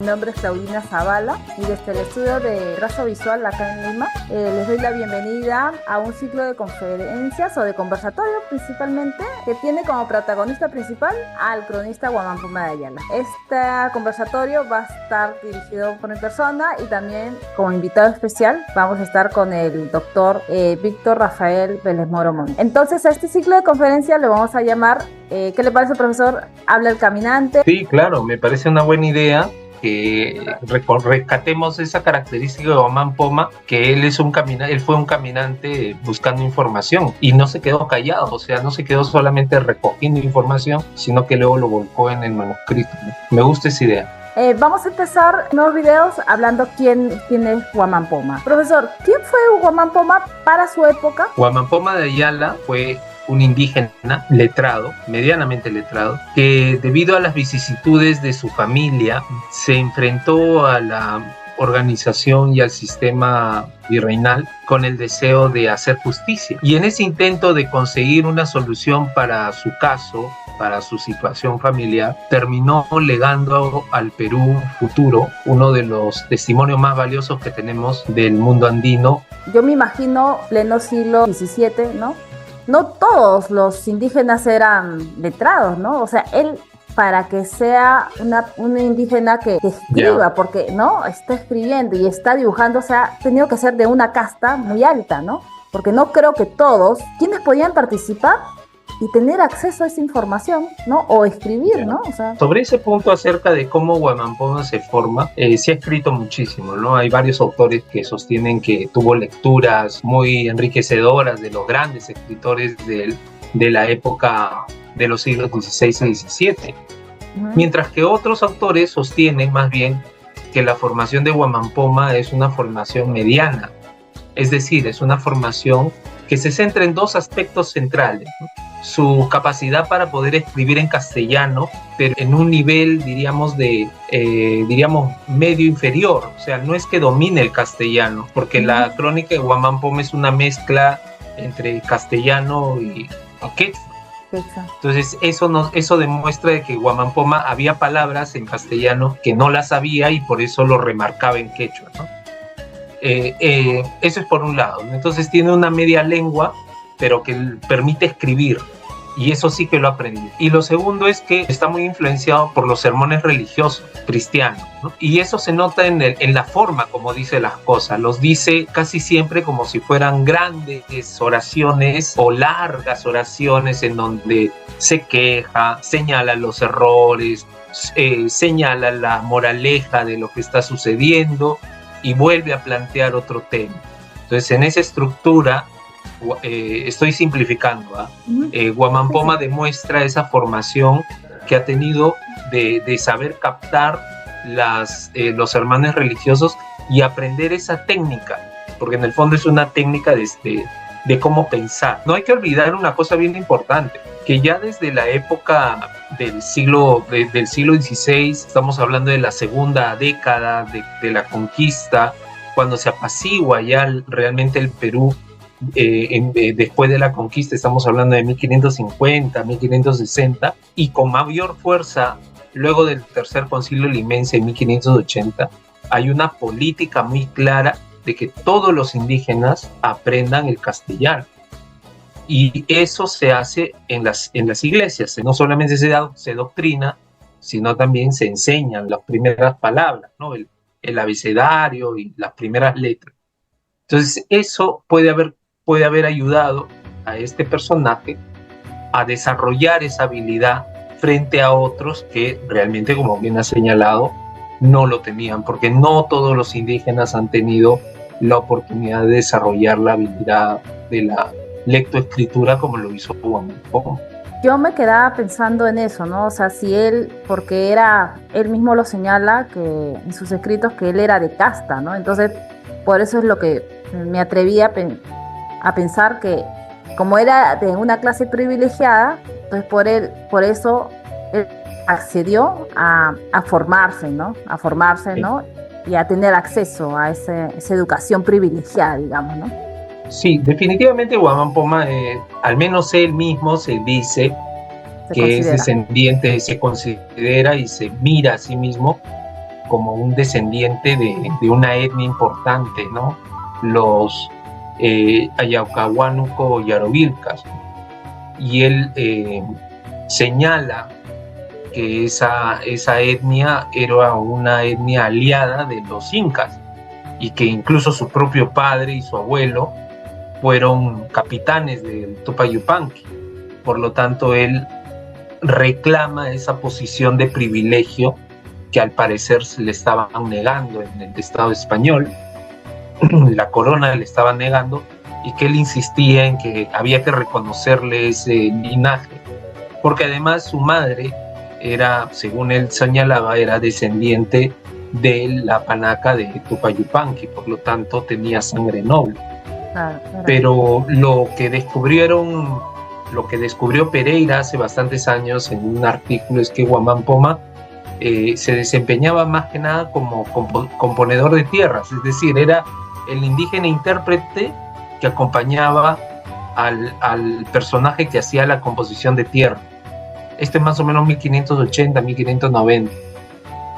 Mi nombre es Claudina Zavala y desde el estudio de Trazo Visual acá en Lima les doy la bienvenida a un ciclo de conferencias o de conversatorio principalmente que tiene como protagonista principal al cronista Guamán Poma de Ayala. Este conversatorio va a estar dirigido por mi persona y también como invitado especial vamos a estar con el doctor Víctor Rafael Vélez Moro Montt. Entonces a este ciclo de conferencias le vamos a llamar, ¿qué le parece, profesor? Habla el caminante. Sí, claro, me parece una buena idea que rescatemos esa característica de Guamán Poma, que él fue un caminante buscando información y no se quedó callado, o sea, no se quedó solamente recogiendo información, sino que luego lo volcó en el manuscrito, ¿no? Me gusta esa idea. Vamos a empezar nuevos videos hablando quién es Guamán Poma. Profesor, ¿quién fue Guamán Poma para su época? Guamán Poma de Ayala fue un indígena letrado, medianamente letrado, que debido a las vicisitudes de su familia se enfrentó a la organización y al sistema virreinal con el deseo de hacer justicia. Y en ese intento de conseguir una solución para su caso, para su situación familiar, terminó legando al Perú futuro uno de los testimonios más valiosos que tenemos del mundo andino. Yo me imagino pleno siglo XVII, ¿no? No todos los indígenas eran letrados, ¿no? O sea, él, para que sea una indígena que escriba, porque, ¿no? Está escribiendo y está dibujando, o sea, ha tenido que ser de una casta muy alta, ¿no? Porque no creo que todos, quienes podían participar y tener acceso a esa información, ¿no? O escribir, ¿no? O sea, sobre ese punto acerca de cómo Guamán Poma se forma, se ha escrito muchísimo, ¿no? Hay varios autores que sostienen que tuvo lecturas muy enriquecedoras de los grandes escritores de la época de los siglos XVI y XVII. Mientras que otros autores sostienen más bien que la formación de Guamán Poma es una formación mediana, es decir, es una formación que se centra en dos aspectos centrales, ¿no? Su capacidad para poder escribir en castellano, pero en un nivel, diríamos, medio inferior. O sea, no es que domine el castellano, porque la crónica de Guamán Poma es una mezcla entre castellano y quechua. Entonces, eso demuestra de que Guamán Poma había palabras en castellano que no las sabía y por eso lo remarcaba en quechua, ¿no? Eso es por un lado. Entonces, tiene una media lengua, pero que permite escribir, y eso sí que lo aprendí. Y lo segundo es que está muy influenciado por los sermones religiosos cristianos, ¿no? Y eso se nota en la forma como dice las cosas. Los dice casi siempre como si fueran grandes oraciones o largas oraciones en donde se queja, señala los errores, señala la moraleja de lo que está sucediendo y vuelve a plantear otro tema. Entonces, en esa estructura, estoy simplificando, Guamán Poma demuestra esa formación que ha tenido de saber captar los sermones religiosos y aprender esa técnica, porque en el fondo es una técnica de cómo pensar. No hay que olvidar una cosa bien importante, que ya desde la época del siglo XVI, estamos hablando de la segunda década de la conquista, cuando se apacigua ya realmente el Perú. Después de la conquista, estamos hablando de 1550, 1560, y con mayor fuerza luego del tercer concilio limense en 1580, hay una política muy clara de que todos los indígenas aprendan el castellano, y eso se hace en las iglesias. No solamente se doctrina, sino también se enseñan las primeras palabras, ¿no? El abecedario y las primeras letras. Entonces, eso puede haber ayudado a este personaje a desarrollar esa habilidad frente a otros que realmente, como bien ha señalado, no lo tenían, porque no todos los indígenas han tenido la oportunidad de desarrollar la habilidad de la lectoescritura como lo hizo Guamán Poma. Yo me quedaba pensando en eso, ¿no? O sea, si él, porque él mismo lo señala que en sus escritos que él era de casta, ¿no? Entonces, por eso es lo que me atreví a pensar que como era de una clase privilegiada, entonces por eso él accedió a formarse, ¿no? A formarse, sí, ¿no? Y a tener acceso a esa educación privilegiada, digamos, ¿no? Sí, definitivamente Guamán Poma, al menos él mismo se dice que es descendiente, se considera y se mira a sí mismo como un descendiente de una etnia importante, ¿no? Los Ayahuahuánuco Yarovilcas. Y él señala que esa etnia era una etnia aliada de los incas y que incluso su propio padre y su abuelo fueron capitanes del Tupac Yupanqui. Por lo tanto, él reclama esa posición de privilegio que al parecer se le estaban negando en el Estado español, la corona le estaba negando, y que él insistía en que había que reconocerle ese linaje, porque además su madre era, según él señalaba, era descendiente de la panaca de Tupac Yupanqui, por lo tanto tenía sangre noble. Pero lo que descubrió Pereira hace bastantes años en un artículo es que Guamán Poma se desempeñaba más que nada como componedor de tierras, es decir, era el indígena intérprete que acompañaba al personaje que hacía la composición de tierra. Esto es más o menos 1580, 1590.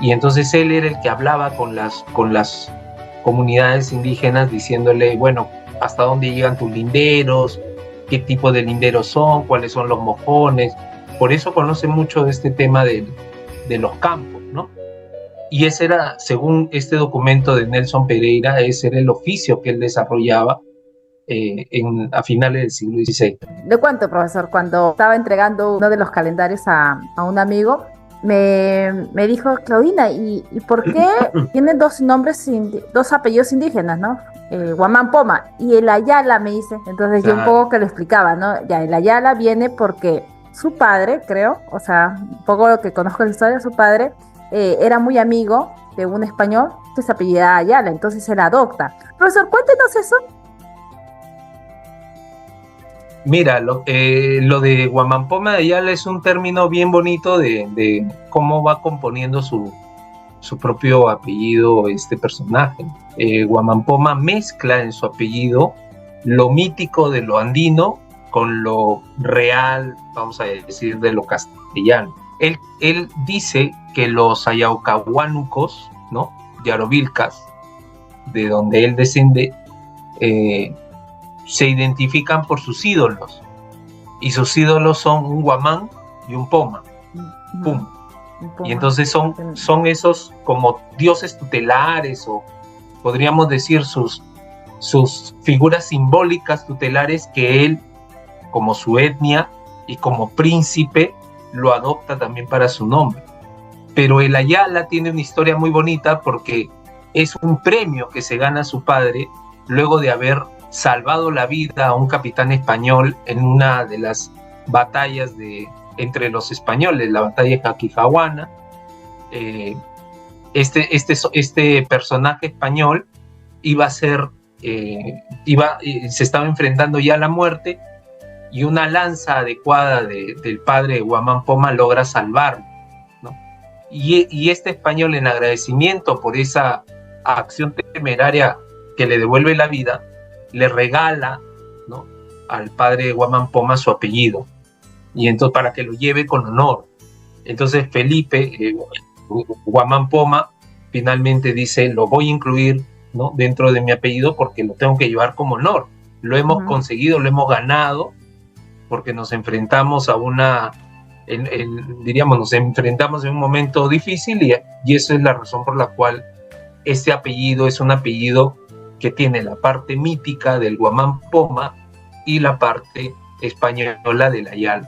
Y entonces él era el que hablaba con las comunidades indígenas diciéndole, bueno, hasta dónde llegan tus linderos, qué tipo de linderos son, cuáles son los mojones. Por eso conoce mucho de este tema de los campos, ¿no? Y ese era, según este documento de Nelson Pereira, ese era el oficio que él desarrollaba a finales del siglo XVI. Le cuento, profesor, cuando estaba entregando uno de los calendarios a un amigo, me dijo, Claudina, ¿y por qué tienen dos apellidos indígenas, ¿no? Guamán Poma y el Ayala, me dice. Entonces yo un poco que lo explicaba, ¿no? Ya, el Ayala viene porque su padre, creo, o sea, un poco lo que conozco de la historia, su padre era muy amigo de un español que se apellida Ayala, entonces él adopta. Profesor, cuéntenos eso. Mira, lo de Guamán Poma de Ayala es un término bien bonito de cómo va componiendo su propio apellido este personaje. Guamán Poma mezcla en su apellido lo mítico de lo andino con lo real, vamos a decir, de lo castellano. Él dice que los ayahuahuánucos, ¿no? Yarovilcas, de donde él desciende, se identifican por sus ídolos, y sus ídolos son un guamán y un poma. Pum. Y entonces son esos como dioses tutelares, o podríamos decir sus figuras simbólicas tutelares que él, como su etnia y como príncipe, lo adopta también para su nombre. Pero el Ayala tiene una historia muy bonita porque es un premio que se gana su padre luego de haber salvado la vida a un capitán español en una de las batallas entre los españoles, la batalla de Caquijahuana. Este personaje español se estaba enfrentando ya a la muerte, y una lanza adecuada del padre de Guamán Poma logra salvarlo, ¿no? Y este español, en agradecimiento por esa acción temeraria que le devuelve la vida, le regala, ¿no?, al padre de Guamán Poma su apellido, y entonces para que lo lleve con honor. Entonces Felipe, Guamán Poma, finalmente dice, lo voy a incluir, ¿no?, dentro de mi apellido porque lo tengo que llevar como honor. Lo hemos conseguido, lo hemos ganado, porque nos enfrentamos nos enfrentamos en un momento difícil, y esa es la razón por la cual este apellido es un apellido que tiene la parte mítica del Guamán Poma y la parte española del Ayala.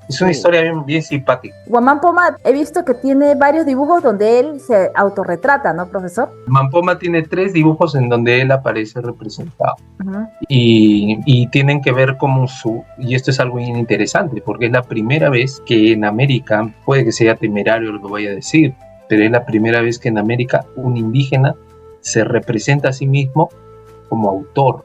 Es una historia bien simpática. Guamán Poma, he visto que tiene varios dibujos donde él se autorretrata, ¿no, profesor? Guamán Poma tiene 3 dibujos en donde él aparece representado. Y tienen que ver y esto es algo bien interesante, porque es la primera vez que en América, puede que sea temerario lo que voy a decir, pero es la primera vez que en América un indígena se representa a sí mismo como autor.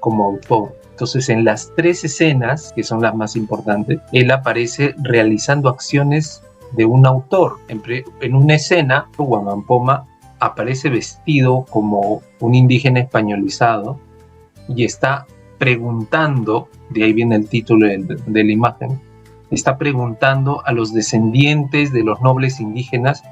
Entonces, en las 3 escenas, que son las más importantes, él aparece realizando acciones de un autor. En una escena, Guamán Poma aparece vestido como un indígena españolizado y está preguntando, de ahí viene el título de la imagen, está preguntando a los descendientes de los nobles indígenas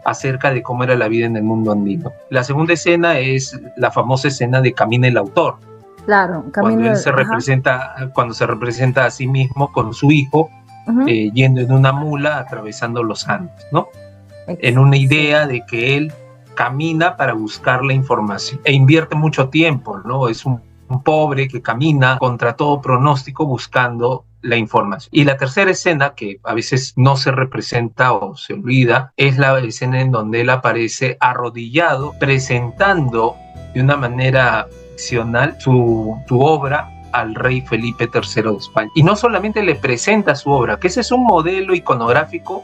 acerca de cómo era la vida en el mundo andino. La segunda escena es la famosa escena de Camina el autor. Claro, cuando él se representa, cuando se representa a sí mismo con su hijo, yendo en una mula atravesando los Andes, ¿no? En una idea de que él camina para buscar la información e invierte mucho tiempo, ¿no? Es un pobre que camina contra todo pronóstico buscando la información. Y la tercera escena, que a veces no se representa o se olvida, es la escena en donde él aparece arrodillado presentando de una manera ficcional su obra al rey Felipe III de España. Y no solamente le presenta su obra, que ese es un modelo iconográfico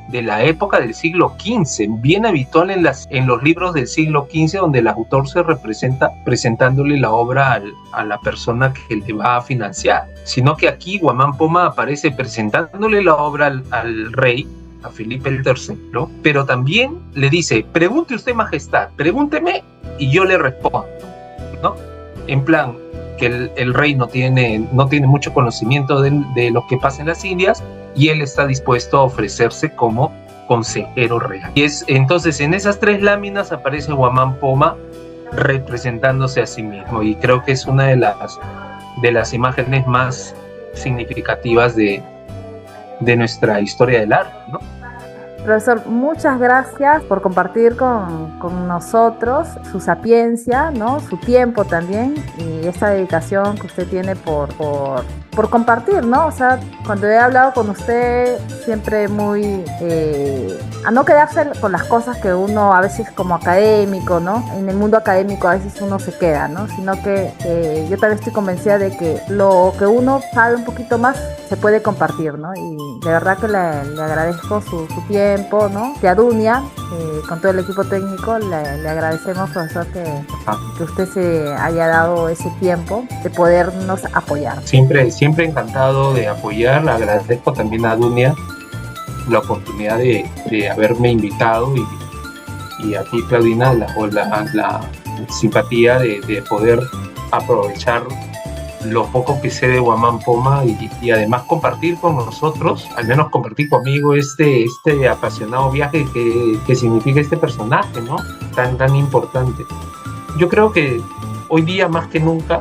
de la época del siglo XV, bien habitual en los libros del siglo XV, donde el autor se representa presentándole la obra a la persona que le va a financiar, sino que aquí Guamán Poma aparece presentándole la obra al rey, a Felipe el III, pero también le dice: pregunte usted, majestad, pregúnteme y yo le respondo, ¿no? En plan, que el rey no tiene mucho conocimiento de lo que pasa en las Indias, y él está dispuesto a ofrecerse como consejero real. Y entonces en esas tres láminas aparece Guamán Poma representándose a sí mismo, y creo que es una de las imágenes más significativas de nuestra historia del arte, ¿no? Profesor, muchas gracias por compartir con nosotros su sapiencia, ¿no? Su tiempo también, y esta dedicación que usted tiene por compartir, ¿no? O sea, cuando he hablado con usted, siempre muy a no quedarse con las cosas que uno a veces como académico, ¿no? En el mundo académico a veces uno se queda, ¿no? Sino que yo también estoy convencida de que lo que uno sabe un poquito más se puede compartir, ¿no? Y de verdad que le agradezco su tiempo, ¿no? De Adunia, con todo el equipo técnico, le agradecemos, profesor, que usted se haya dado ese tiempo de podernos apoyar. Siempre encantado de apoyar. Agradezco también a Adunia la oportunidad de haberme invitado, y a ti, Claudina, la simpatía de poder aprovechar lo poco que sé de Guamán Poma, y además compartir con nosotros, al menos compartir conmigo este apasionado viaje que significa este personaje, ¿no? Tan importante. Yo creo que hoy día más que nunca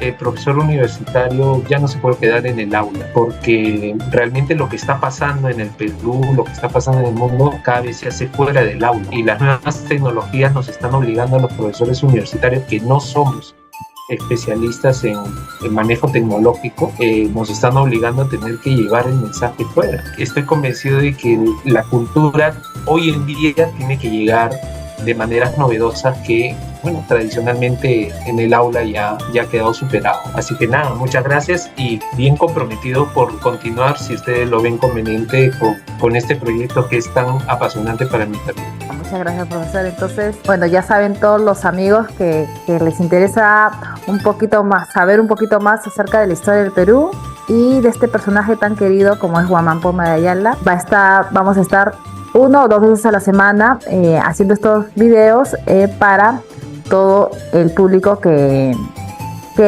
el profesor universitario ya no se puede quedar en el aula, porque realmente lo que está pasando en el Perú, lo que está pasando en el mundo, cada vez se hace fuera del aula, y las nuevas tecnologías nos están obligando a los profesores universitarios que no somos especialistas en manejo tecnológico, nos están obligando a tener que llevar el mensaje fuera. Estoy convencido de que la cultura hoy en día tiene que llegar de maneras novedosas que, bueno, tradicionalmente en el aula ya ha quedado superado. Así que nada, muchas gracias, y bien comprometido por continuar, si ustedes lo ven conveniente, con este proyecto que es tan apasionante para mí también. Muchas gracias, profesor. Entonces, bueno, ya saben todos los amigos que les interesa saber un poquito más acerca de la historia del Perú y de este personaje tan querido como es Guamán Poma de Ayala. Vamos a estar 1 o 2 veces a la semana haciendo estos videos para todo el público que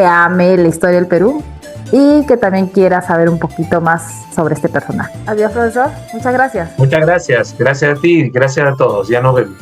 ame la historia del Perú y que también quiera saber un poquito más sobre este personaje. Adiós, profesor. Muchas gracias. Muchas gracias. Gracias a ti, gracias a todos. Ya nos vemos.